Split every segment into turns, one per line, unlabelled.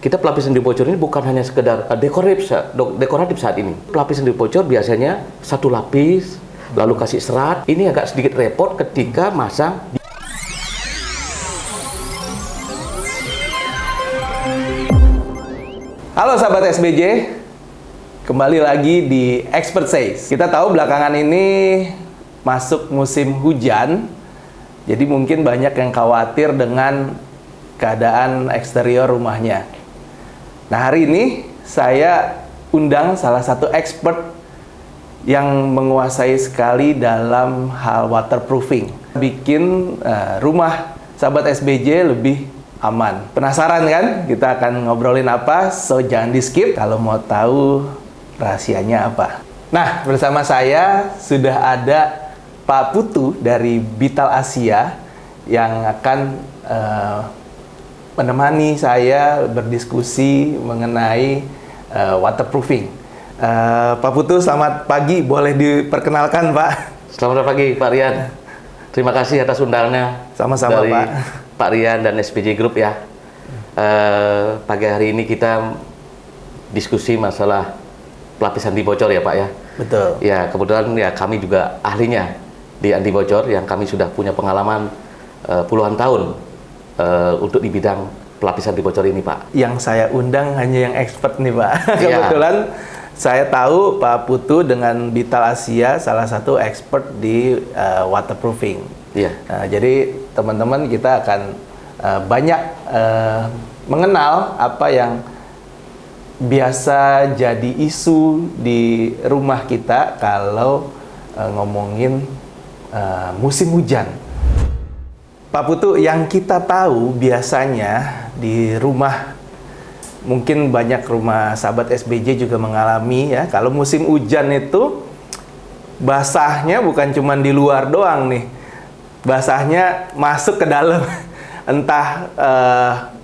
kita pelapisan anti bocor ini bukan hanya sekedar dekoratif saat ini. Pelapisan anti bocor biasanya satu lapis, lalu kasih serat. Ini agak sedikit repot ketika masang.
Halo sahabat SBJ, kembali lagi di Expert Says. Kita tahu belakangan ini masuk musim hujan, jadi mungkin banyak yang khawatir dengan keadaan eksterior rumahnya. Nah, hari ini saya undang salah satu expert yang menguasai sekali dalam hal waterproofing, bikin rumah sahabat SBJ lebih aman. Penasaran kan? Kita akan ngobrolin apa? So jangan di skip kalau mau tahu rahasianya apa. Nah, bersama saya sudah ada Pak Putu dari Bital Asia yang akan menemani saya berdiskusi mengenai waterproofing. Pak Putu, selamat pagi. Boleh diperkenalkan, Pak?
Selamat pagi, Pak Rian. Terima kasih atas undangannya.
Sama-sama,
dari
Pak.
Pak Rian dan SBJ Group ya. Pagi hari ini kita diskusi masalah pelapis anti bocor ya Pak ya.
Betul.
Ya kebetulan ya kami juga ahlinya di anti bocor yang kami sudah punya pengalaman puluhan tahun untuk di bidang pelapis anti bocor ini Pak.
Yang saya undang hanya yang expert nih Pak.
Ya.
Kebetulan saya tahu Pak Putu dengan Bital Asia salah satu expert di waterproofing.
Iya.
Jadi teman-teman kita akan banyak mengenal apa yang biasa jadi isu di rumah kita kalau ngomongin musim hujan. Pak Putu, yang kita tahu biasanya di rumah, mungkin banyak rumah sahabat SBJ juga mengalami ya, kalau musim hujan itu basahnya bukan cuma di luar doang nih, basahnya masuk ke dalam. Entah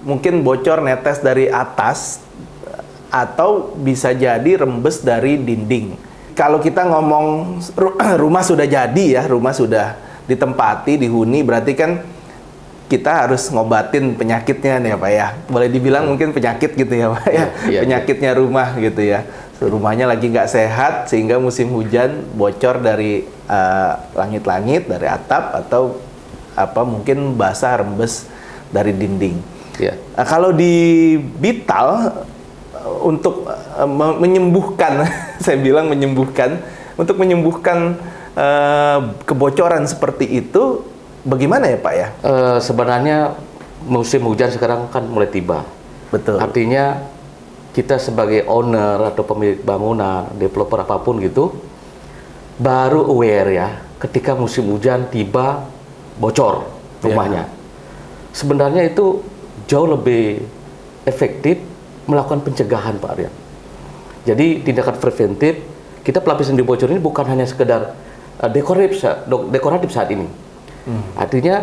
mungkin bocor netes dari atas atau bisa jadi rembes dari dinding. Kalau kita ngomong rumah sudah jadi ya, rumah sudah ditempati, dihuni, berarti kan kita harus ngobatin penyakitnya nih ya Pak ya. Boleh dibilang mungkin penyakit gitu ya Pak ya.
Iya,
penyakitnya rumah gitu ya. Rumahnya lagi nggak sehat sehingga musim hujan bocor dari langit-langit, dari atap atau apa mungkin basah rembes dari dinding.
Iya.
Kalau di Bital untuk menyembuhkan, saya bilang menyembuhkan, untuk menyembuhkan kebocoran seperti itu, bagaimana ya Pak ya?
Sebenarnya musim hujan sekarang kan mulai tiba.
Betul.
Artinya kita sebagai owner atau pemilik bangunan, developer apapun gitu, baru aware ya ketika musim hujan tiba bocor rumahnya. Sebenarnya itu jauh lebih efektif melakukan pencegahan Pak Arya. Jadi tindakan preventif, kita pelapisan anti bocor ini bukan hanya sekedar dekoratif saat ini. Artinya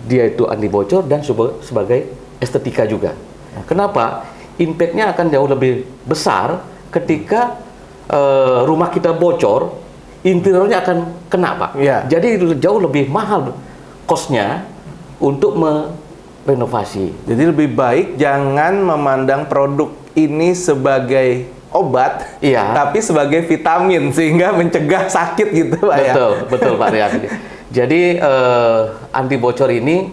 dia itu anti bocor dan sebagai estetika juga. Kenapa? Impact-nya akan jauh lebih besar ketika rumah kita bocor, interiornya akan kena Pak.
Ya.
Jadi jauh lebih mahal cost-nya untuk merenovasi.
Jadi lebih baik jangan memandang produk ini sebagai obat,
Iya.
tapi sebagai vitamin sehingga mencegah sakit gitu Pak ya.
Betul Pak Rian. Jadi anti bocor ini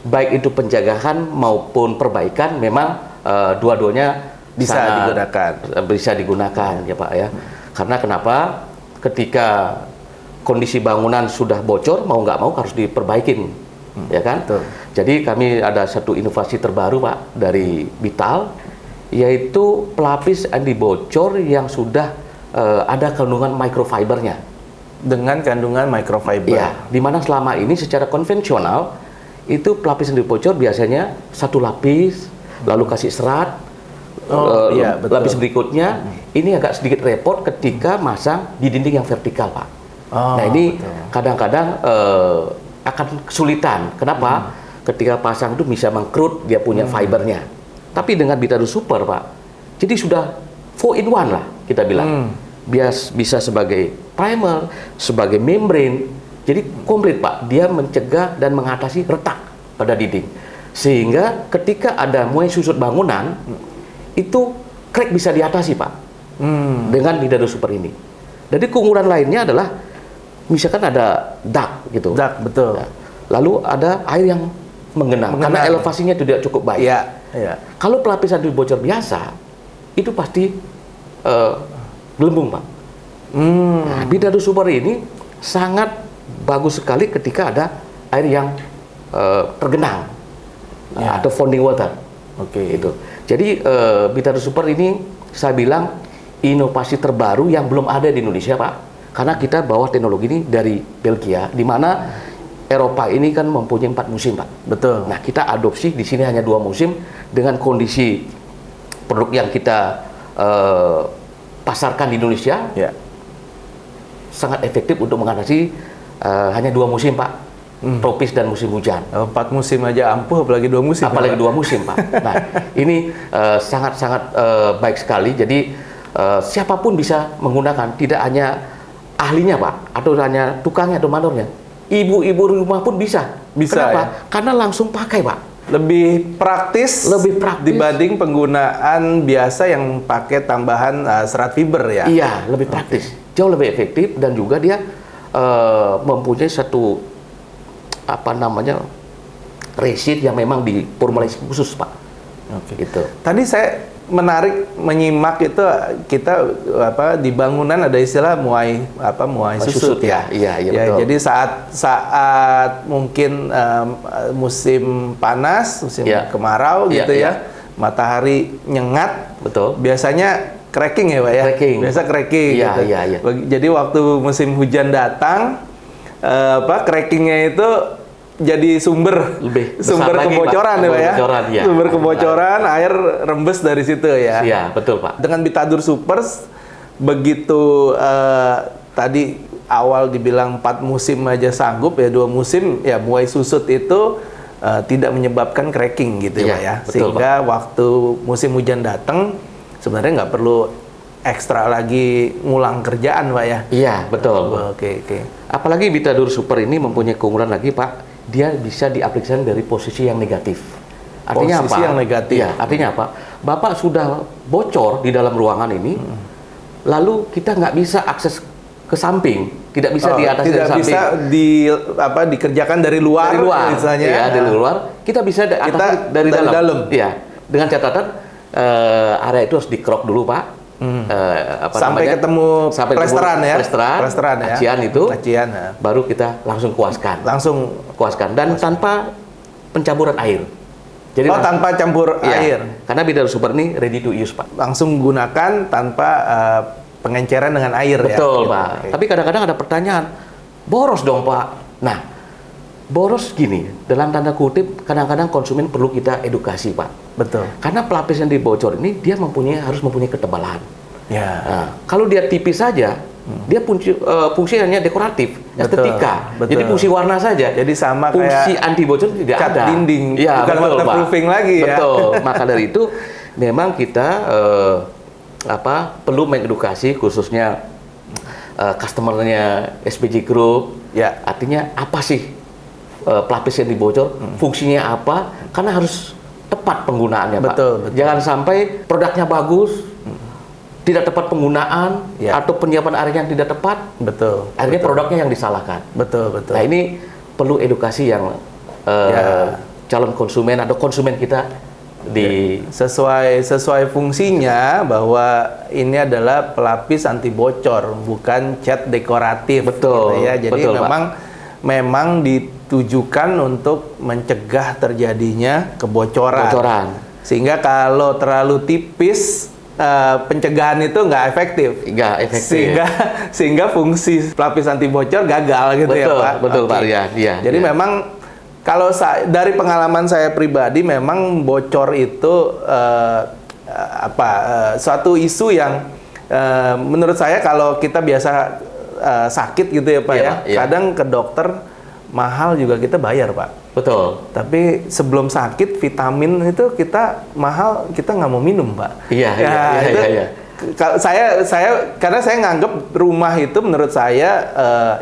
baik itu pencegahan maupun perbaikan memang dua-duanya
Bisa digunakan
ya Pak ya. Karena kenapa? Ketika kondisi bangunan sudah bocor, mau nggak mau harus diperbaikin, ya kan?
Betul.
Jadi kami ada satu inovasi terbaru Pak dari Bital, yaitu pelapis anti bocor yang sudah ada kandungan microfibernya.
Dengan kandungan microfiber.
Ya, dimana selama ini secara konvensional itu pelapis anti bocor biasanya satu lapis, lalu kasih serat.
Iya, betul.
Lapis berikutnya ini agak sedikit repot ketika masang di dinding yang vertikal Pak. Nah ini kadang-kadang akan kesulitan. Kenapa? Ketika pasang itu bisa mengkerut dia punya fibernya. Tapi dengan Bital Super Pak, jadi sudah 4-in-1 lah kita bilang. Bisa sebagai primer, sebagai membrane. Jadi komplit Pak, dia mencegah dan mengatasi retak pada dinding. Sehingga ketika ada mulai susut bangunan, itu crack bisa diatasi, Pak, dengan Bidado Super ini. Jadi keunggulan lainnya adalah misalkan ada dak gitu.
Dak, betul.
Nah, lalu ada air yang menggenang karena elevasinya tidak cukup baik.
Iya, iya.
Kalau pelapis anti bocor biasa itu pasti gelembung, Pak. Nah, Bidado Super ini sangat bagus sekali ketika ada air yang tergenang atau founding water.
Oke.
Itu. Jadi Bidado Super ini saya bilang inovasi terbaru yang belum ada di Indonesia, Pak. Karena kita bawa teknologi ini dari Belgia, di mana Eropa ini kan mempunyai 4 musim, Pak.
Betul.
Nah, kita adopsi di sini hanya 2 musim dengan kondisi produk yang kita pasarkan di Indonesia.
Ya.
Sangat efektif untuk mengatasi hanya 2 musim, Pak. Tropis dan musim hujan.
4 musim aja ampuh, apalagi 2 musim.
Apalagi 2 musim, Pak. Nah, ini sangat-sangat baik sekali. Jadi siapapun bisa menggunakan, tidak hanya ahlinya, Pak, atau hanya tukangnya atau mandornya. Ibu-ibu rumah pun bisa. Kenapa?
Ya?
Karena langsung pakai, Pak.
Lebih praktis dibanding penggunaan biasa yang pakai tambahan serat fiber ya.
Iya, lebih praktis, jauh lebih efektif, dan juga dia mempunyai satu resin yang memang diformulasi khusus, Pak.
Oke.
Gitu.
Tadi saya menarik menyimak itu, kita di bangunan ada istilah muai susut ya.
Iya,
ya,
betul.
jadi saat mungkin musim panas, musim kemarau gitu ya, matahari nyengat,
betul.
Biasanya cracking ya, Pak ya. Biasa cracking gitu.
Iya.
Jadi waktu musim hujan datang, crackingnya itu jadi sumber kebocoran ya, Pak ya. Sumber kebocoran, air rembes dari situ ya.
Iya, betul, Pak.
Dengan Bidado Super, begitu tadi awal dibilang 4 musim aja sanggup ya, 2 musim ya, muai susut itu tidak menyebabkan cracking gitu ya, Pak ya.
Betul,
sehingga
Pak,
waktu musim hujan datang sebenarnya nggak perlu ekstra lagi ngulang kerjaan, Pak ya.
Iya, betul.
Oke.
Apalagi Bidado Super ini mempunyai keunggulan lagi, Pak. Dia bisa diaplikasikan dari posisi yang negatif. Artinya
posisi
apa?
yang negatif.
Ya, artinya apa? Bapak sudah bocor di dalam ruangan ini, lalu kita nggak bisa akses ke samping, tidak bisa di atas
tidak
dari
bisa
samping.
dikerjakan dari luar, misalnya.
Ya, dari luar. Kita bisa dari dalam. Ya, dengan catatan area itu harus dikrok dulu, Pak.
Sampai ketemu plesteran ya,
kacian itu,
ya.
baru kita langsung kuaskan dan tanpa pencaburan air. Jadi
tanpa campur air.
Karena Bidado Super ini ready to use, Pak.
Langsung gunakan tanpa pengenceran dengan air.
Betul,
ya.
Pak. Okay. Tapi kadang-kadang ada pertanyaan, boros dong, Pak. Nah, boros gini, dalam tanda kutip, kadang-kadang konsumen perlu kita edukasi, Pak.
Betul.
Karena pelapis yang dibocor ini dia harus mempunyai ketebalan.
Ya.
Nah, kalau dia tipis saja, dia fungsi hanya dekoratif, estetika.
Betul.
Jadi fungsi warna saja.
Jadi sama
fungsi
kayak
anti bocor tidak
cat
ada.
dinding,
Ya,
bukan
betul,
waterproofing
Pak.
lagi ya.
Betul. Maka dari itu memang kita perlu mengedukasi khususnya customernya SPG Group.
Ya.
Artinya apa sih pelapis yang dibocor? Fungsinya apa? Karena harus tepat penggunaannya, Pak.
Betul.
Jangan sampai produknya bagus, tidak tepat penggunaan, atau penyiapan air yang tidak tepat.
Betul.
Akhirnya produknya yang disalahkan.
Betul.
Nah, ini perlu edukasi yang calon konsumen atau konsumen kita
sesuai fungsinya, bahwa ini adalah pelapis anti bocor, bukan cat dekoratif.
Betul.
Gitu ya. Jadi
betul,
memang ditujukan untuk mencegah terjadinya kebocoran. Sehingga kalau terlalu tipis, pencegahan itu nggak efektif. Sehingga fungsi pelapis anti bocor gagal gitu.
Betul,
ya, Pak.
Betul, Pak Rian.
Jadi memang kalau dari pengalaman saya pribadi, memang bocor itu suatu isu yang menurut saya kalau kita biasa sakit gitu ya, Pak kadang ke dokter mahal juga kita bayar, Pak.
Betul.
Tapi sebelum sakit vitamin itu kita mahal, kita nggak mau minum, Pak.
Iya.
Saya karena saya nganggep rumah itu, menurut saya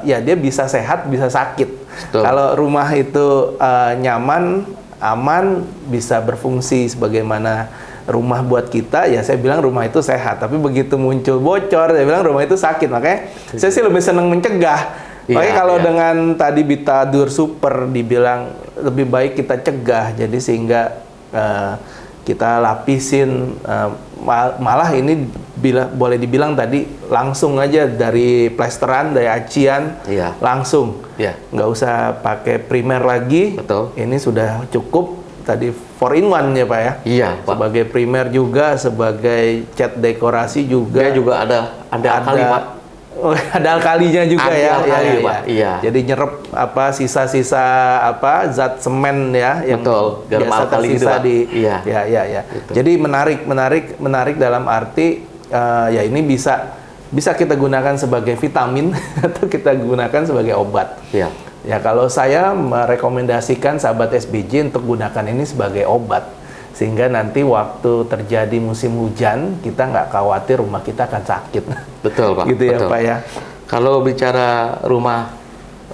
ya dia bisa sehat, bisa sakit. Betul. Kalau rumah itu nyaman, aman, bisa berfungsi sebagaimana rumah buat kita, ya saya bilang rumah itu sehat. Tapi begitu muncul bocor, saya bilang rumah itu sakit. Makanya saya sih lebih senang mencegah. Makanya kalau dengan tadi Bitadur Super dibilang lebih baik kita cegah, jadi sehingga kita lapisin, malah ini boleh dibilang tadi langsung aja dari plesteran, dari acian, langsung, nggak usah pakai primer lagi.
Betul.
Ini sudah cukup tadi 4-in-1 ya Pak ya.
Iya, Pak.
Sebagai primer juga, sebagai cat dekorasi juga.
Dia juga ada alkali, Pak.
Oh, ada alkalinya juga ya.
Alkali, Pak. Iya.
Jadi nyerap sisa-sisa zat semen ya yang
betul.
biasa tersisa di.
Iya.
Ya. Gitu. Jadi menarik dalam arti ya ini bisa kita gunakan sebagai vitamin atau kita gunakan sebagai obat.
Iya.
Ya kalau saya merekomendasikan sahabat SBJ untuk gunakan ini sebagai obat. Sehingga nanti waktu terjadi musim hujan, kita nggak khawatir rumah kita akan sakit.
Betul, Pak.
Gitu ya,
betul.
Pak ya.
Kalau bicara rumah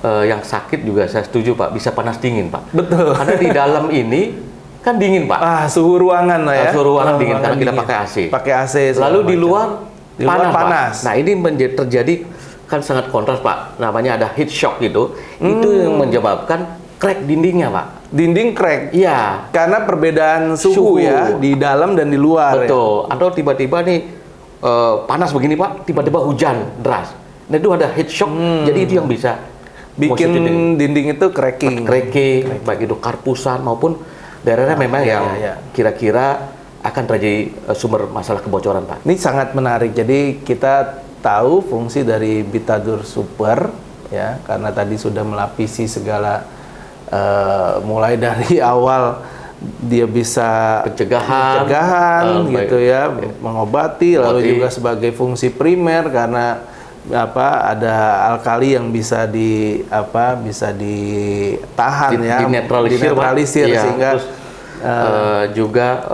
yang sakit juga saya setuju, Pak. Bisa panas dingin, Pak.
Betul.
Karena di dalam ini kan dingin, Pak.
Suhu ruangan lah ya.
Suhu ruangan dingin karena kita pakai AC.
Pakai AC.
Lalu di luar
panas.
Pak. Nah, ini terjadi kan sangat kontras, Pak. Namanya ada heat shock gitu. Itu yang menyebabkan crack dindingnya, Pak.
Dinding crack?
Iya.
Karena perbedaan suhu ya, di dalam dan di luar.
Betul. Ya? Atau tiba-tiba nih panas begini, Pak, tiba-tiba hujan deras. Nah, itu ada heat shock. Jadi itu yang bisa
bikin dinding itu cracking,
baik itu karpusan maupun daerah memang yang kira-kira akan terjadi sumber masalah kebocoran, Pak.
Ini sangat menarik. Jadi kita tahu fungsi dari Bitadur Super ya, karena tadi sudah melapisi segala mulai dari awal dia bisa pencegahan gitu ya, mengobati, lalu juga sebagai fungsi primer karena ada alkali yang bisa ditahan dinetralisir sehingga
juga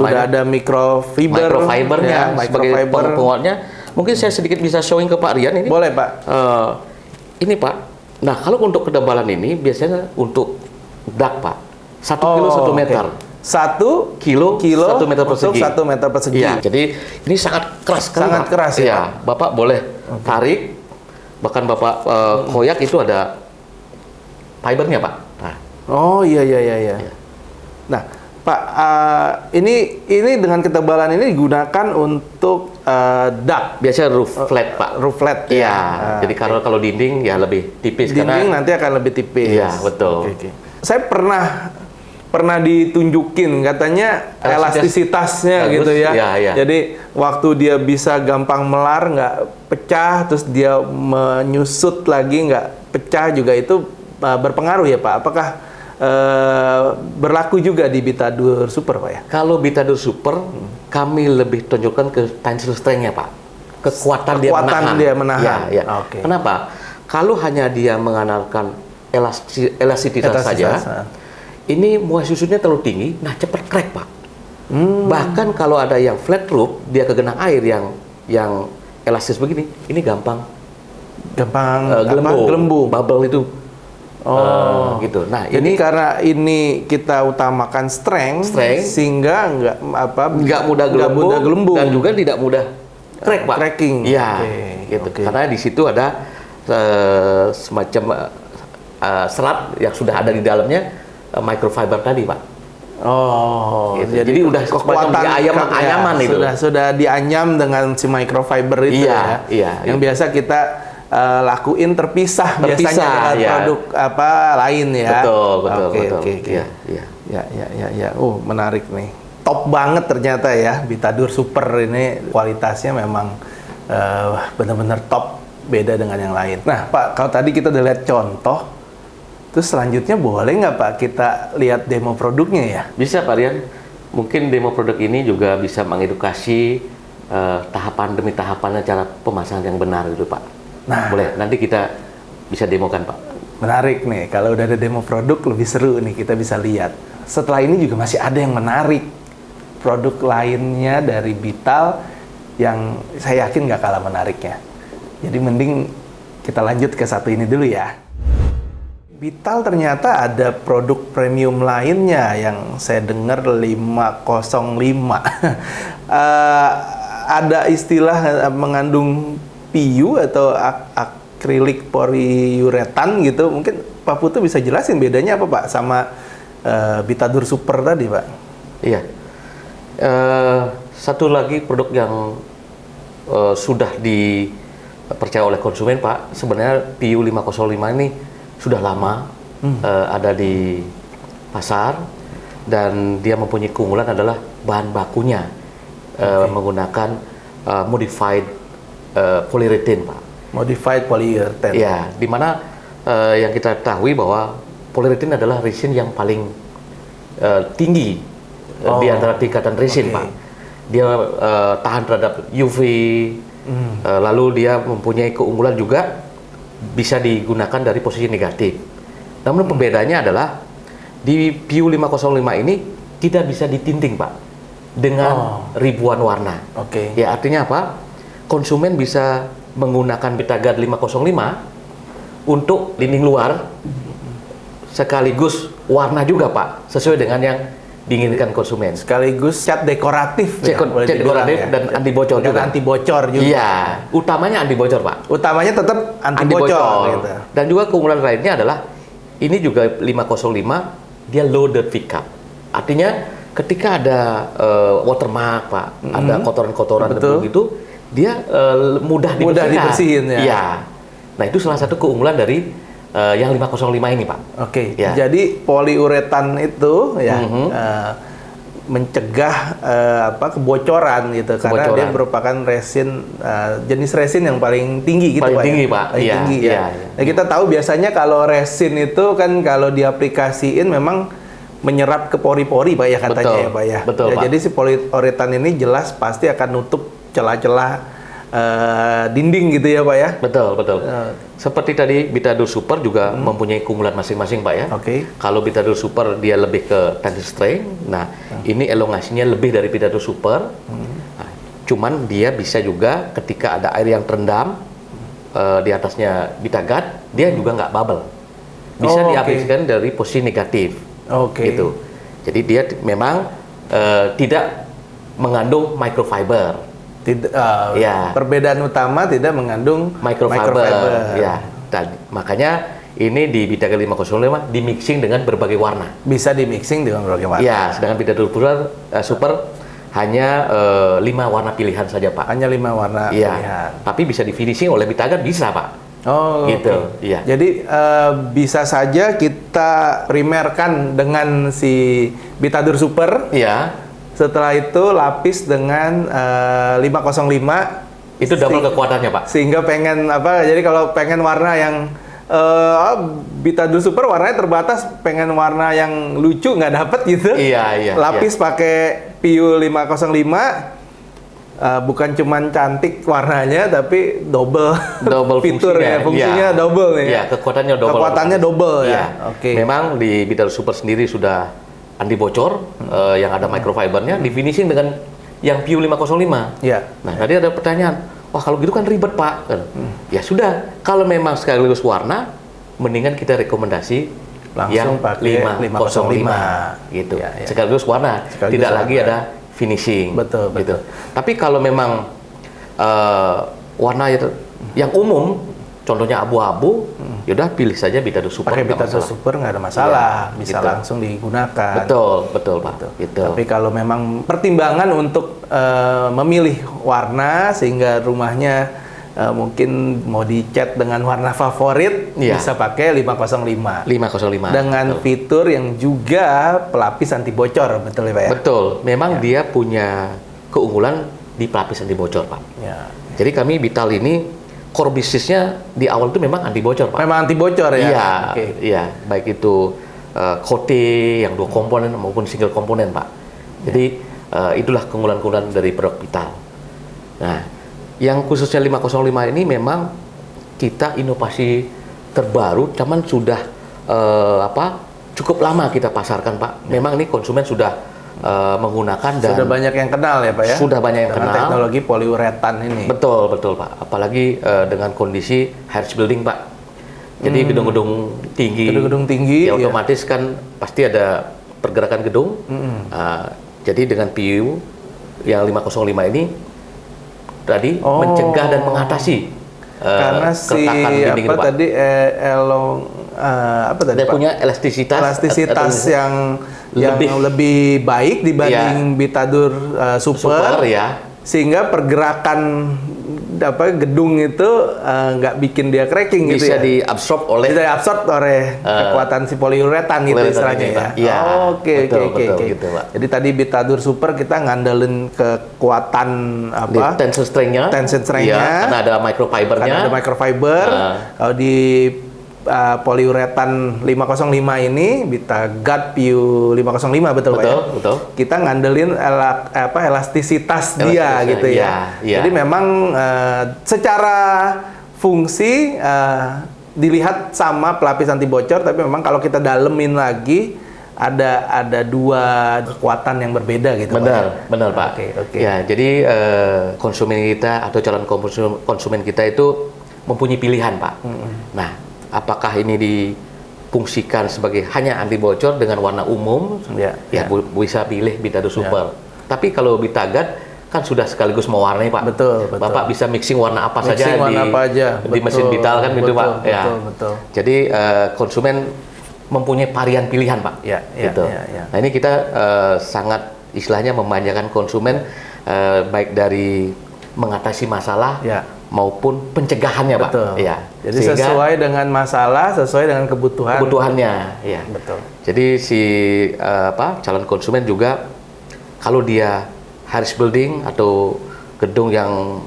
sudah ada microfibernya
sebagai penguatnya. Mungkin saya sedikit bisa showing ke Pak Rian ini.
Boleh, Pak.
Ini, Pak. Nah, kalau untuk ketebalan ini biasanya untuk dak, Pak. 1 kilo 1 meter.
1 kilo 1 meter persegi. 1 meter persegi.
Ya, jadi ini sangat keras sekali.
Sangat keras ya.
Bapak boleh tarik, bahkan Bapak koyak itu ada fibernya, Pak. Nah.
Oh iya. Nah, Pak, ini dengan ketebalan ini digunakan untuk dak.
Biasanya roof flat, Pak.
Roof flat.
Iya. Jadi kalau dinding ya lebih tipis.
Dinding nanti akan lebih tipis.
Iya, betul.
Okay. Saya pernah ditunjukin katanya elastisitasnya gitu ya.
Iya.
Jadi waktu dia bisa gampang melar, nggak pecah, terus dia menyusut lagi nggak pecah juga, itu berpengaruh ya, Pak. Apakah berlaku juga di Bitadur Super, Pak ya? Kalau
Bitadur Super, kami lebih tunjukkan ke tensile strength-nya, Pak. Kekuatan dia menahan. Ya. Okay. Kenapa? Kalau hanya dia mengandalkan elastisitas saja, ini muas susunya terlalu tinggi, nah cepat crack, Pak. Bahkan kalau ada yang flat roof, dia kegenang air yang elastis begini, ini gampang gelembung, bubble itu. Gitu. Nah,
jadi karena ini kita utamakan strength sehingga nggak mudah gelembung
dan juga tidak mudah crack, Pak.
Cracking.
Iya, gitu. Karena di situ ada semacam serat yang sudah ada di dalamnya microfiber tadi, Pak.
Gitu.
Jadi udah kekuatan anyaman itu.
Sudah dianyam dengan si microfiber itu
Iya.
Yang biasa kita lakuin terpisah biasanya dengan produk lain ya.
Betul.
Iya. Ya. Menarik nih. Top banget ternyata ya Bitadur Super ini, kualitasnya memang benar-benar top, beda dengan yang lain. Nah, Pak, kalau tadi kita udah lihat contoh, terus selanjutnya boleh nggak, Pak, kita lihat demo produknya ya?
Bisa, Pak Rian. Mungkin demo produk ini juga bisa mengedukasi tahapan demi tahapannya, cara pemasangan yang benar gitu, Pak. Nah, boleh. Nanti kita bisa demokan, Pak.
Menarik nih. Kalau udah ada demo produk lebih seru nih, kita bisa lihat. Setelah ini juga masih ada yang menarik. Produk lainnya dari Bital yang saya yakin nggak kalah menariknya. Jadi mending kita lanjut ke satu ini dulu ya. Vital ternyata ada produk premium lainnya yang saya dengar 505. Ada istilah mengandung PU atau akrilik poliuretan gitu. Mungkin Pak Putu bisa jelasin bedanya apa Pak sama Bitadur Super tadi Pak?
Iya. Satu lagi produk yang sudah dipercaya oleh konsumen Pak, sebenarnya PU 505 ini sudah lama ada di pasar dan dia mempunyai keunggulan adalah bahan bakunya menggunakan modified polyurethane Pak.
Modified polyurethane.
Ya, di mana yang kita ketahui bahwa polyurethane adalah resin yang paling tinggi di antara tingkatan resin Pak. Dia tahan terhadap UV, lalu dia mempunyai keunggulan juga bisa digunakan dari posisi negatif. Namun pembedanya adalah di PU 505 ini tidak bisa ditinting Pak dengan ribuan warna. Ya artinya apa? Konsumen bisa menggunakan Betagard 505 untuk dinding luar sekaligus warna juga Pak, sesuai dengan yang diinginkan konsumen.
Sekaligus cat dekoratif
cat dekoratif ya? Dan anti bocor juga.
Anti bocor juga.
Iya, utamanya anti bocor Pak.
Utamanya tetap anti bocor gitu.
Dan juga keunggulan lainnya adalah ini juga 505 dia loaded pickup. Artinya ketika ada watermark Pak, ada kotoran-kotoran gitu, dia mudah dibersihin
ya.
Iya. Nah, itu salah satu keunggulan dari yang 505 ini Pak.
Ya. Jadi poliuretan itu ya mencegah kebocoran gitu karena dia merupakan resin jenis resin yang paling tinggi gitu
paling
Pak.
Tinggi, Pak.
Paling tinggi ya. Nah, kita tahu biasanya kalau resin itu kan kalau diaplikasiin memang menyerap ke pori-pori Pak ya katanya ya Pak ya.
Betul, Pak.
Jadi si poliuretan ini jelas pasti akan nutup celah-celah dinding gitu ya Pak ya.
Betul. Seperti tadi Bitadur Super juga mempunyai keunggulan masing-masing Pak ya. Kalau Bitadur Super dia lebih ke tensile strength. Nah, ini elongasinya lebih dari Bitadur Super. Nah, cuman dia bisa juga ketika ada air yang terendam di atasnya Betagard, dia juga nggak bubble. Bisa diaplikasikan dari posisi negatif. Gitu. Jadi dia memang tidak mengandung microfiber.
Perbedaan utama tidak mengandung microfiber.
Ya, makanya ini di Betagard 505 di mixing dengan berbagai warna.
Bisa di mixing dengan berbagai warna.
Ya, sedangkan Bitadur Super hanya 5 warna pilihan saja Pak.
Hanya 5 warna pilihan.
Tapi bisa di finishing oleh Betagard bisa Pak. Gitu. Iya.
Jadi bisa saja kita primerkan dengan si Bitadur Super.
Iya.
Setelah itu lapis dengan 505
itu double kekuatannya Pak.
Sehingga pengen jadi kalau pengen warna yang Bitadur Super warnanya terbatas, pengen warna yang lucu nggak dapet gitu.
Iya.
Lapis pakai PU 505 bukan cuman cantik warnanya tapi double fitur fungsinya double nih.
Iya, kekuatannya double.
Ya.
Memang di Bitadur Super sendiri sudah anti bocor yang ada microfibernya di finishing dengan yang PU 505. Nah, tadi ada pertanyaan, wah kalau gitu kan ribet Pak. Ya sudah, kalau memang sekaligus warna, mendingan kita rekomendasi
langsung
yang
pakai
505 gitu. Sekaligus warna, tidak lagi ada finishing.
Betul.
Tapi kalau memang warna yang umum, contohnya abu-abu, yaudah pilih saja Bitadur Super.
Pakai Bitadur Super nggak ada masalah, bisa langsung digunakan.
Betul Pak. Gitu.
Tapi kalau memang pertimbangan untuk memilih warna sehingga rumahnya mungkin mau dicat dengan warna favorit, bisa pakai 505. Dengan fitur yang juga pelapis anti bocor, betul ya Pak ya?
Betul. Memang dia punya keunggulan di pelapis anti bocor Pak. Jadi kami Vital ini core bisnisnya di awal itu memang anti bocor Pak.
Memang anti bocor ya?
Iya. Baik itu coating yang 2 komponen maupun single komponen Pak. Jadi itulah keunggulan-keunggulan dari produk Vital. Nah, yang khususnya 505 ini memang kita inovasi terbaru, cuman sudah cukup lama kita pasarkan Pak. Memang ini konsumen sudah menggunakan dan
sudah banyak yang kenal ya Pak ya?
Sudah banyak yang
dengan
kenal.
Teknologi poliuretan ini.
Betul Pak. Apalagi dengan kondisi harsh building Pak. Jadi gedung-gedung tinggi.
Gedung-gedung tinggi,
ya
iya.
otomatis kan pasti ada pergerakan gedung. Jadi dengan PU yang 505 ini tadi mencegah dan mengatasi
karena si
keretakan dinding itu,
apa
Pak.
tadi apa tadi
Dia
Pak?
punya elastisitas
yang lebih baik dibanding Bitadur Super,
ya.
sehingga pergerakan gedung itu nggak bikin dia cracking gitu
Bisa
ya.
diabsorb oleh
Kekuatan si poliuretan gitu
poliuretan
istilahnya
ini,
ya.
Pak. Iya,
Oke.
gitu, Pak.
Jadi tadi Bitadur Super kita ngandelin kekuatan
Di tension strength-nya.
Tension-strength-nya.
Iya, karena ada microfiber-nya.
Karena ada microfiber. Kalau di poliuretan 505 ini Bitaguard PU 505 betul Pak ya?
Betul.
Kita ngandelin elastisitas dia gitu ya.
Iya.
Jadi memang secara fungsi dilihat sama pelapis anti bocor, tapi memang kalau kita dalemin lagi ada dua kekuatan yang berbeda gitu.
Benar Pak.
Oke.
Ya, jadi konsumen kita atau calon konsumen kita itu mempunyai pilihan, Pak. Nah, apakah ini difungsikan sebagai hanya anti bocor dengan warna umum? Bisa pilih Bitadur Super. Tapi kalau Bitaguard kan sudah sekaligus mewarnai, Pak.
Betul.
Bapak bisa mixing warna apa saja di mesin
Betul,
Bital kan gitu, Pak.
Betul.
Jadi konsumen mempunyai varian pilihan, Pak. Gitu. Nah, ini kita sangat istilahnya memanjakan konsumen baik dari mengatasi masalah maupun pencegahannya, Pak.
Betul.
Ya.
Jadi sesuai dengan masalah, sesuai dengan kebutuhannya.
Ya.
Betul.
Jadi si calon konsumen juga kalau dia Harris Building atau gedung yang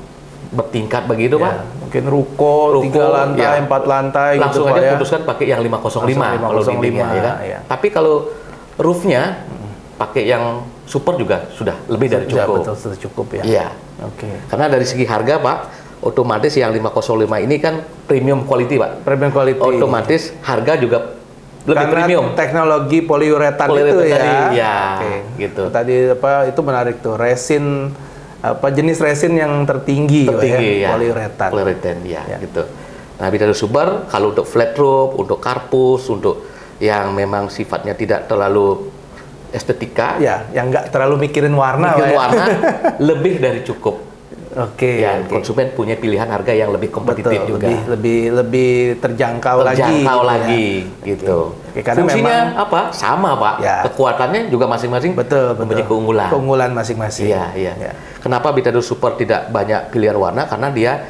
bertingkat begitu, Pak.
Mungkin ruko 3 lantai, 4 lantai
langsung
gitu,
aja
Pak,
putuskan pakai yang 505 kalau dindingnya, ya kan? Tapi kalau roofnya pakai yang super juga sudah lebih dari cukup.
Betul, sudah cukup ya.
Iya.
Oke.
Karena dari segi harga, Pak, otomatis yang 505 ini kan premium quality, Pak.
Premium quality.
Otomatis harga juga lebih
karena
premium.
Teknologi poliuretan itu ya.
Tadi, ya,
Oke.
gitu.
Tadi itu menarik tuh, resin jenis resin yang tertinggi
ya.
Poliuretan.
Ya, gitu. Nah, Bitadur Super kalau untuk flat roof, untuk karpus, untuk yang memang sifatnya tidak terlalu estetika,
yang nggak terlalu mikirin warna,
lebih dari cukup.
Oke.
Konsumen punya pilihan harga yang lebih kompetitif juga.
Lebih terjangkau lagi,
gitu.
Karena
fungsinya
memang
apa? Sama, Pak. Kekuatannya juga masing-masing mempunyai keunggulan.
Keunggulan masing-masing.
Iya. Kenapa Bitadur Super tidak banyak pilihan warna? Karena dia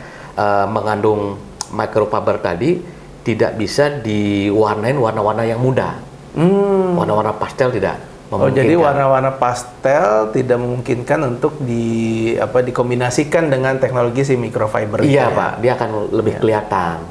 mengandung microfiber tadi, tidak bisa diwarnain warna-warna yang mudah. Warna-warna pastel tidak.
Jadi warna-warna pastel tidak memungkinkan untuk dikombinasikan dengan teknologi si microfiber.
Iya, Pak. Dia akan lebih kelihatan.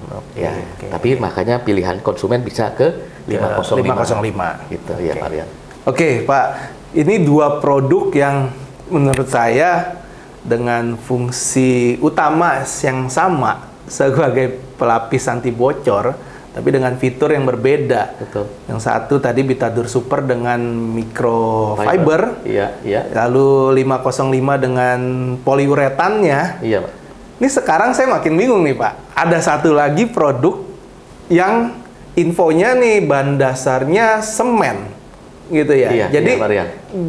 Tapi makanya pilihan konsumen bisa ke 505. Gitu, ya, Pak Rian.
Oke, Pak. Ini dua produk yang menurut saya dengan fungsi utama yang sama sebagai pelapis anti bocor, tapi dengan fitur yang berbeda.
Betul.
Yang satu tadi Bitadur Super dengan microfiber.
Iya.
Lalu 505 dengan poliuretannya.
Iya, Pak.
Ini sekarang saya makin bingung nih, Pak. Ada satu lagi produk yang infonya nih bahan dasarnya semen. Gitu ya.
Iya,
jadi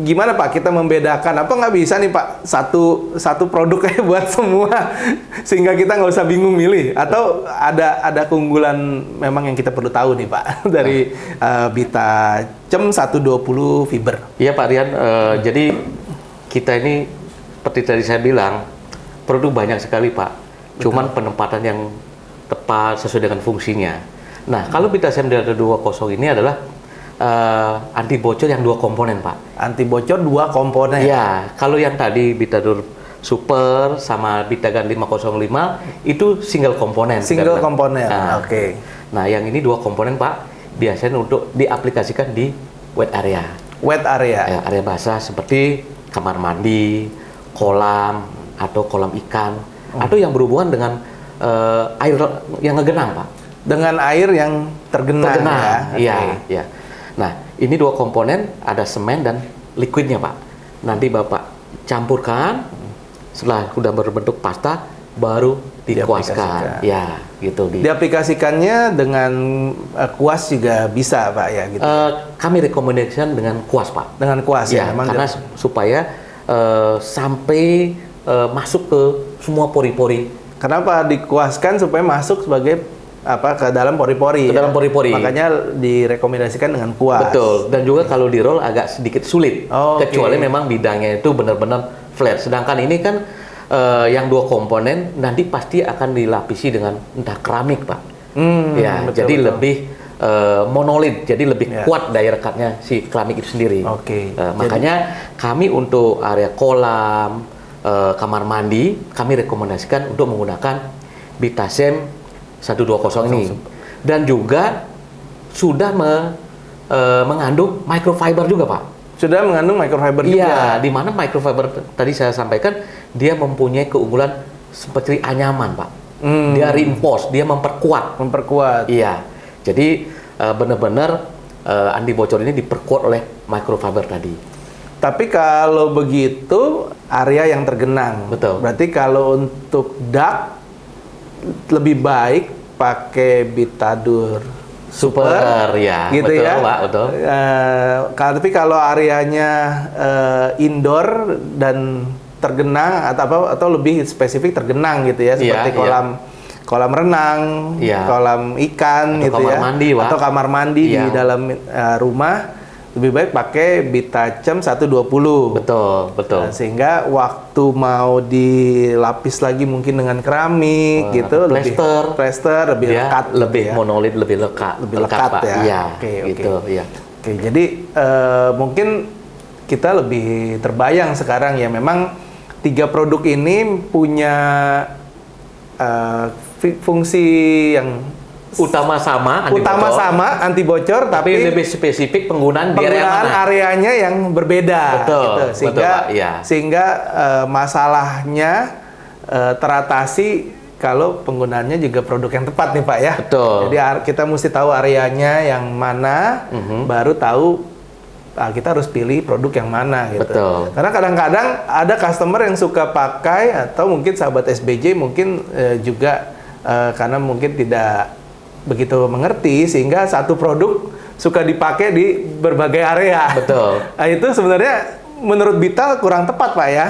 gimana Pak kita membedakan? Apa nggak bisa nih Pak satu produk kayak buat semua sehingga kita nggak usah bingung milih? Atau ada keunggulan memang yang kita perlu tahu nih Pak dari Bitacem 120 fiber?
Iya Pak Rian. Jadi kita ini seperti tadi saya bilang produk banyak sekali Pak. Cuman penempatan yang tepat sesuai dengan fungsinya. Nah kalau Bitacem 220 ini adalah anti bocor yang 2 komponen, Pak.
Anti bocor 2 komponen.
Ya, kalau yang tadi Bitadur Super sama Bitaguard 505 itu single komponen.
Single komponen. Oke.
Nah, yang ini 2 komponen, Pak. Biasanya untuk diaplikasikan di wet area.
Wet area.
Area basah seperti kamar mandi, kolam atau kolam ikan atau yang berhubungan dengan air yang ngegenang, Pak.
Dengan air yang tergenang.
Iya, iya. Nah, ini 2 komponen, ada semen dan liquidnya, Pak. Nanti Bapak campurkan, setelah sudah berbentuk pasta, baru dikuaskan. Ya, gitu.
Diaplikasikannya dengan kuas juga bisa, Pak, ya gitu.
Kami rekomendasikan dengan kuas, Pak.
Dengan kuas ya, memang
karena supaya sampai masuk ke semua pori-pori.
Kenapa dikuaskan? Supaya masuk sebagai ke dalam pori-pori.
Ke dalam pori-pori.
Makanya direkomendasikan dengan kuas.
Betul. Dan juga kalau di roll agak sedikit sulit. Kecuali memang bidangnya itu benar-benar flat. Sedangkan ini kan yang 2 komponen nanti pasti akan dilapisi dengan entah keramik, Pak. Jadi lebih monolit, jadi lebih kuat daya rekatnya si keramik itu sendiri. Makanya kami untuk area kolam, kamar mandi, kami rekomendasikan untuk menggunakan Bitasem 120 ini. Dan juga sudah mengandung microfiber juga, Pak.
Sudah mengandung microfiber juga.
Iya, di mana microfiber tadi saya sampaikan dia mempunyai keunggulan seperti anyaman, Pak. Dia reinforce, dia memperkuat. Iya. Jadi benar-benar anti bocor ini diperkuat oleh microfiber tadi.
Tapi kalau begitu area yang tergenang.
Betul.
Berarti kalau untuk dak lebih baik pakai Bitadur Super
ya,
gitu
betul,
ya,
Pak, betul.
Tapi kalau areanya indoor dan tergenang atau lebih spesifik tergenang gitu ya, seperti kolam renang, kolam ikan
atau
gitu
kamar
ya,
mandi, Pak.
atau kamar mandi di dalam rumah, lebih baik pakai Bitacem 120.
Betul.
Sehingga waktu mau dilapis lagi mungkin dengan keramik gitu, plester lebih lekat,
lebih
gitu ya.
monolit, lebih lekat
Pak.
Ya. Iya, gitu. Iya.
Oke, jadi mungkin kita lebih terbayang sekarang ya, memang 3 produk ini punya fungsi yang
utama sama
anti bocor, tapi
lebih spesifik penggunaan di
areanya yang berbeda.
Betul,
gitu. Sehingga masalahnya teratasi kalau penggunaannya juga produk yang tepat nih, Pak ya.
Betul.
Jadi kita mesti tahu areanya yang mana, baru tahu kita harus pilih produk yang mana gitu.
Betul.
Karena kadang-kadang ada customer yang suka pakai, atau mungkin sahabat SBJ mungkin juga karena mungkin tidak begitu mengerti, sehingga satu produk suka dipakai di berbagai area.
Betul.
Nah, itu sebenarnya menurut Bita kurang tepat, Pak ya.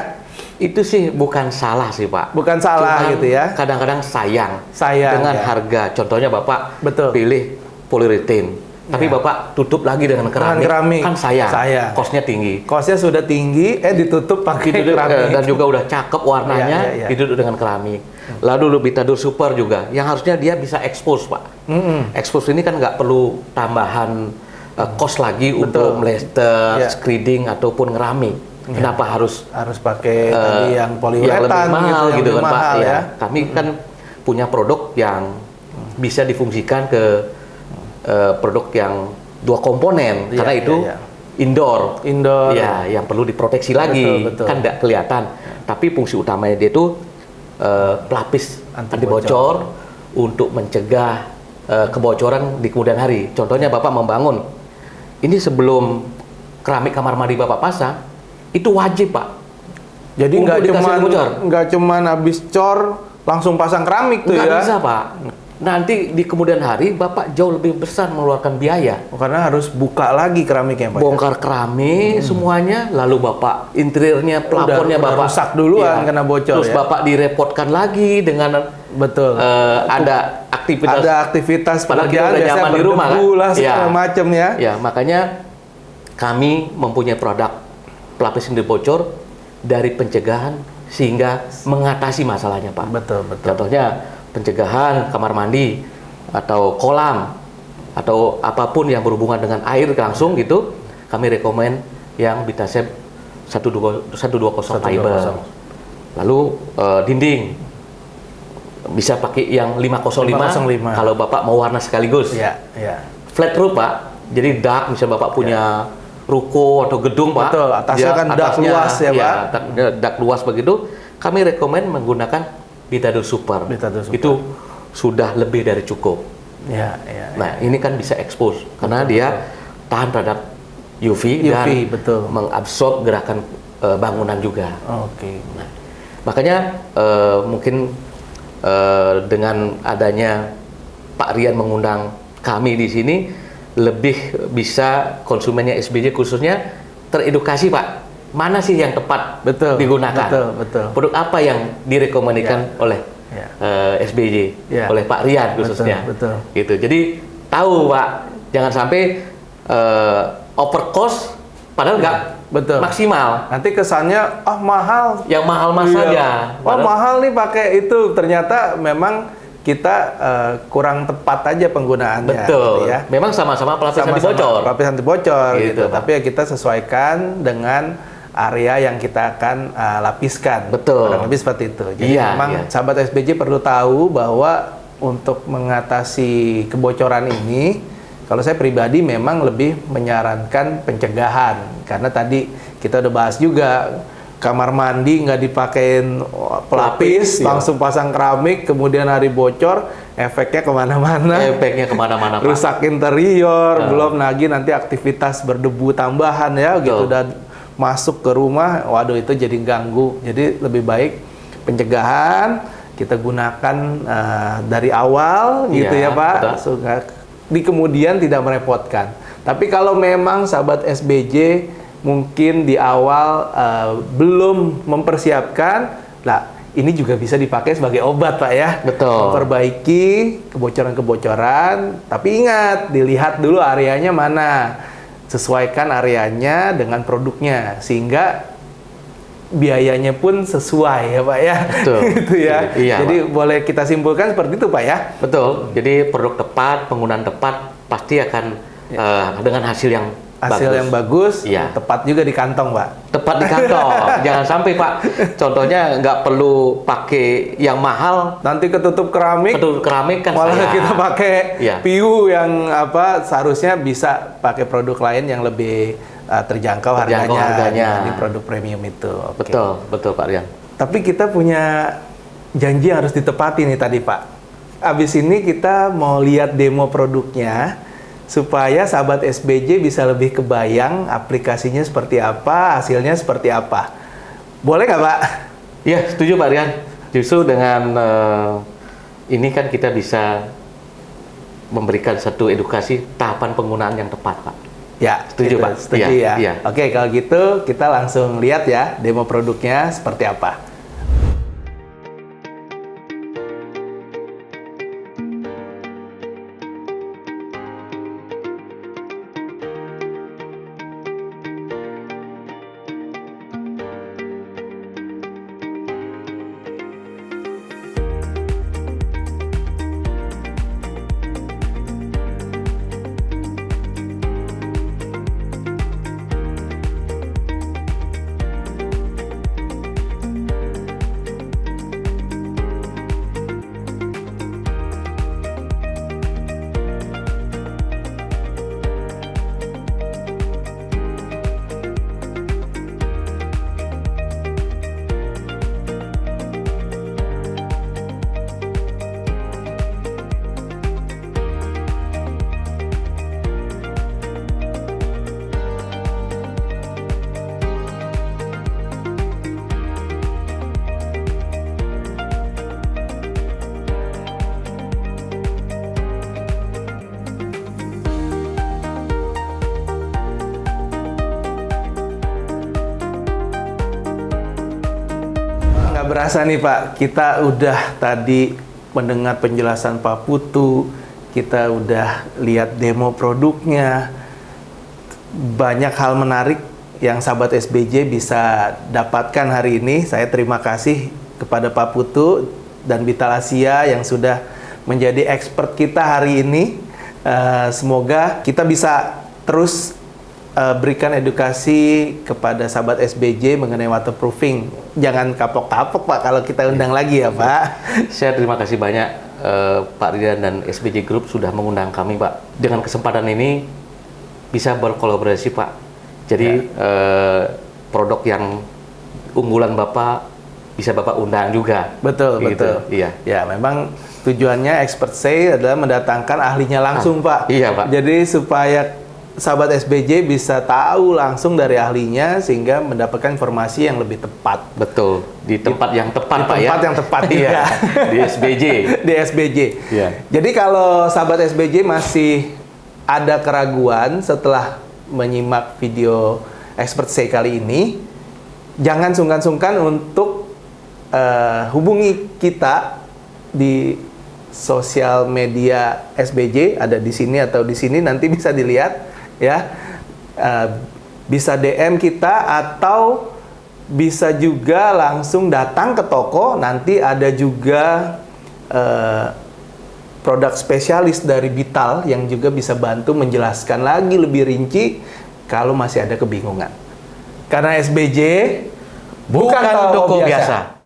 Itu sih bukan salah sih, Pak.
Bukan salah. Cuman gitu ya.
Kadang-kadang sayang dengan harga. Contohnya Bapak pilih polyurethane, tapi Bapak tutup lagi dengan keramik. Kan sayang. Kosnya tinggi.
Kosnya sudah tinggi, ditutup pakai keramik.
Dan juga udah cakep warnanya, ditutup dengan keramik. Lalu Bitadur Super juga, yang harusnya dia bisa expose, Pak. Expose ini kan nggak perlu tambahan kos lagi untuk melester, screeding ataupun ngeramik. Kenapa harus
pakai tadi yang poliuretan
yang lebih mahal gitu kan, Pak?
Ya.
Kami kan punya produk yang bisa difungsikan ke produk yang 2 komponen, karena itu indoor. Ya, yang perlu diproteksi lagi, kan nggak kelihatan. Tapi fungsi utamanya dia itu pelapis anti bocor untuk mencegah kebocoran di kemudian hari. Contohnya Bapak membangun, ini sebelum keramik kamar mandi Bapak pasang, itu wajib, Pak.
Jadi nggak cuman habis cor langsung pasang keramik tuh ya?
Nggak bisa, Pak. Nanti di kemudian hari Bapak jauh lebih besar mengeluarkan biaya.
Karena harus buka lagi keramiknya, Pak.
Bongkar keramik semuanya, lalu Bapak interiornya, plafonnya Bapak
rusak duluan kena bocor.
Terus Bapak direpotkan lagi dengan ada aktivitas
pekerjaan
udah nyaman di rumah kan?
Segala macam ya.
Ya, makanya kami mempunyai produk pelapis anti bocor dari pencegahan sehingga mengatasi masalahnya, Pak.
Betul.
Contohnya pencegahan kamar mandi atau kolam atau apapun yang berhubungan dengan air langsung gitu, kami rekomen yang Bitasem 120 fiber. Lalu dinding bisa pakai yang 505 kalau Bapak mau warna sekaligus. Flat roof, Pak. Jadi dark, misalnya Bapak punya ruko atau gedung, Pak.
Betul, atasnya kan dark luas ya, Pak.
Dark luas begitu, kami rekomen menggunakan Bitadur Super. Itu sudah lebih dari cukup. Nah, ini kan bisa expose karena dia tahan terhadap UV dan mengabsorb gerakan bangunan juga. Nah, makanya mungkin dengan adanya Pak Rian mengundang kami di sini, lebih bisa konsumennya SBJ khususnya teredukasi Pak. Mana sih yang tepat digunakan?
Betul.
Produk apa yang direkomendasikan oleh SBJ, oleh Pak Rian khususnya?
Betul.
Gitu. Jadi tahu Pak, jangan sampai overcost padahal nggak maksimal.
Nanti kesannya mahal.
Yang mahal-mahal saja.
Mahal nih pakai itu. Ternyata memang kita kurang tepat aja penggunaannya.
Betul.
Gitu ya.
Memang sama-sama pelapis anti bocor.
Pelapis anti bocor gitu.
Pak.
Tapi ya kita sesuaikan dengan area yang kita akan lapiskan.
Betul.
Kurang lebih seperti itu. Jadi memang sahabat SBJ perlu tahu bahwa untuk mengatasi kebocoran ini, kalau saya pribadi memang lebih menyarankan pencegahan. Karena tadi kita udah bahas juga, kamar mandi nggak dipakein pelapis, langsung pasang keramik, kemudian hari bocor, efeknya kemana-mana.
Pak.
Rusak interior, belum lagi nanti aktivitas berdebu tambahan ya, gitu, dan masuk ke rumah, waduh itu jadi ganggu. Jadi lebih baik pencegahan, kita gunakan dari awal gitu ya Pak, di kemudian tidak merepotkan. Tapi kalau memang sahabat SBJ mungkin di awal belum mempersiapkan, ini juga bisa dipakai sebagai obat Pak ya.
Betul.
Memperbaiki kebocoran-kebocoran, tapi ingat, dilihat dulu areanya mana. Sesuaikan areanya dengan produknya, sehingga biayanya pun sesuai ya Pak ya.
Betul.
Gitu ya.
Iya,
jadi
Pak.
boleh kita simpulkan seperti itu Pak ya.
Betul. Jadi produk tepat, penggunaan tepat pasti akan dengan hasil yang
bagus,
iya.
Tepat juga di kantong Pak.
Tepat di kantong. Jangan sampai Pak, contohnya nggak perlu pakai yang mahal,
nanti ketutup keramik kan malah kita pakai PU yang seharusnya bisa pakai produk lain yang lebih terjangkau harganya di produk premium itu.
Betul Pak Rian.
Tapi kita punya janji yang harus ditepati nih tadi Pak. Abis ini kita mau lihat demo produknya, supaya sahabat SBJ bisa lebih kebayang aplikasinya seperti apa, hasilnya seperti apa. Boleh nggak Pak?
Iya, setuju Pak Rian. Justru dengan ini kan kita bisa memberikan satu edukasi tahapan penggunaan yang tepat Pak.
Ya,
setuju
gitu,
Pak.
Setuju ya. Oke, kalau gitu kita langsung lihat ya demo produknya seperti apa. Nggak berasa nih Pak, kita udah tadi mendengar penjelasan Pak Putu, kita udah lihat demo produknya, banyak hal menarik yang sahabat SBJ bisa dapatkan hari ini. Saya terima kasih kepada Pak Putu dan Vital Asia yang sudah menjadi expert kita hari ini. Semoga kita bisa terus berikan edukasi kepada sahabat SBJ mengenai waterproofing. Jangan kapok-kapok Pak kalau kita undang lagi ya Pak.
Saya terima kasih banyak Pak Rian dan SBJ Group sudah mengundang kami Pak. Dengan kesempatan ini bisa berkolaborasi Pak. Jadi produk yang unggulan Bapak bisa Bapak undang juga.
Betul,
gitu.
betul.
Iya.
Ya, memang tujuannya expert say adalah mendatangkan ahlinya langsung Pak.
Iya Pak.
Jadi supaya sahabat SBJ bisa tahu langsung dari ahlinya sehingga mendapatkan informasi yang lebih tepat.
Betul, di tempat yang tepat, Pak,
Di tempat
ya.
yang tepat
Iya,
juga.
di SBJ.
Di SBJ.
Iya.
Jadi kalau sahabat SBJ masih ada keraguan setelah menyimak video Expert Say kali ini, jangan sungkan-sungkan untuk hubungi kita di sosial media SBJ, ada di sini atau di sini, nanti bisa dilihat ya. Bisa DM kita atau bisa juga langsung datang ke toko. Nanti ada juga produk spesialis dari Bital yang juga bisa bantu menjelaskan lagi lebih rinci kalau masih ada kebingungan. Karena SBJ
Bukan toko biasa.